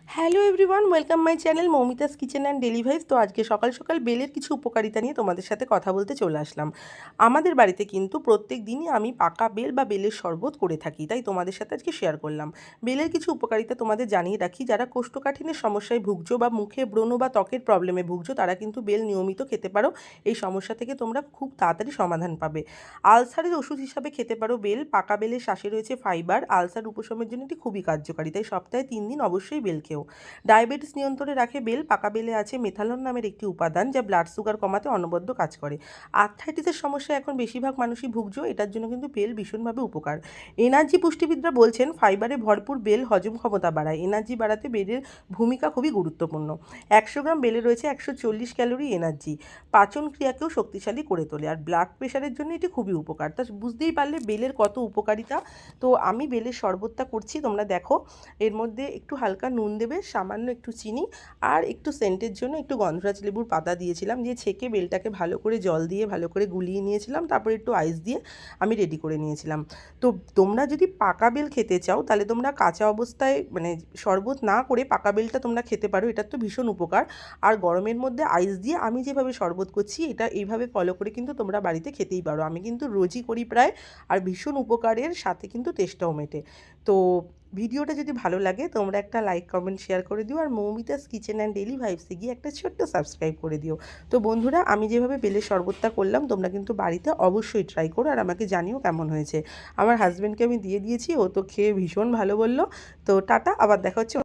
Hello everyone, welcome my channel Moumita's kitchen and daily vibes. তো আজকে সকাল সকাল বেলের কিছু উপকারিতা নিয়ে তোমাদের সাথে কথা বলতে চলে আসলাম। আমাদের বাড়িতে কিন্তু প্রত্যেক দিনই আমি পাকা বেল বা বেলের শরবত করে থাকি, তাই তোমাদের সাথে আজকে শেয়ার করলাম। বেলের কিছু উপকারিতা তোমাদের জানিয়ে রাখি, যারা কোষ্ঠকাঠিন্যের সমস্যায় ভুগছো বা মুখে ব্রণ বা ত্বকের প্রবলেমে ভুগছো তারা কিন্তু বেল নিয়মিত খেতে পারো। এই সমস্যা থেকে তোমরা খুব তাড়াতাড়ি সমাধান পাবে। আলসারের ওষুধ হিসাবে খেতে পারো বেল। পাকা বেলের শ্বাসে রয়েছে ফাইবার, আলসার উপশমের জন্য এটি খুবই কার্যকারী, তাই সপ্তাহে 3 দিন অবশ্যই বেল খেও। ডায়াবেটিস নিয়ন্ত্রণে রাখে বেল। পাকা বেলে আছে মেথালন নামের একটি উপাদান, যা ব্লাড সুগার কমাতে অনবদ্য কাজ করে। আর্থ্রাইটিসের সমস্যায় এখন বেশিরভাগ মানুষই ভুগছো, এটার জন্য কিন্তু বেল ভীষণভাবে উপকার। এনার্জি পুষ্টিবিদরা বলছেন ফাইবারে ভরপুর বেল হজম ক্ষমতা বাড়ায়। এনার্জি বাড়াতে বেলের ভূমিকা খুবই গুরুত্বপূর্ণ। 100 গ্রাম বেলে রয়েছে 140 ক্যালোরি এনার্জি, পাচন ক্রিয়াকেও শক্তিশালী করে তোলে। আর ব্লাড প্রেশারের জন্য এটি খুবই উপকার। তা বুঝতেই পারলে বেলের কত উপকারিতা। তো আমি বেলের শরবতটা করছি, তোমরা দেখো। এর মধ্যে একটু হালকা নুন দেবে, সামান্য একটু চিনি, আর একটু সেন্টের জন্য একটু গন্ধরাজ লেবুর পাতা দিয়েছিলাম, দিয়ে ছেঁকে বেলটাকে ভালো করে জল দিয়ে ভালো করে গুলিয়ে নিয়েছিলাম, তারপরে একটু আইস দিয়ে আমি রেডি করে নিয়েছিলাম। তো তোমরা যদি পাকা বেল খেতে চাও তাহলে তোমরা কাঁচা অবস্থায় মানে শরবত না করে পাকা বেলটা তোমরা খেতে পারো, এটার তো ভীষণ উপকার। আর গরমের মধ্যে আইস দিয়ে আমি যেভাবে শরবত করছি এটা এইভাবে ফলো করে কিন্তু তোমরা বাড়িতে খেতেই পারো। আমি কিন্তু রোজই করি প্রায়, আর ভীষণ উপকারের সাথে কিন্তু টেস্টটাও মেটে। তো ভিডিওটা যদি ভালো লাগে তোমরা একটা লাইক কমেন্ট শেয়ার করে দিও, আর মৌমিতাস কিচেন অ্যান্ড ডেলি ভাইবসে গিয়ে একটা ছোট্ট সাবস্ক্রাইব করে দিও। তো বন্ধুরা, আমি যেভাবে বেলের শরবতটা করলাম তোমরা কিন্তু বাড়িতে অবশ্যই ট্রাই করো, আর আমাকে জানিও কেমন হয়েছে। আমার হাজব্যান্ডকে আমি দিয়ে দিয়েছি, ও তো খেয়ে ভীষণ ভালো বললো। তো টাটা, আবার দেখা হচ্ছে।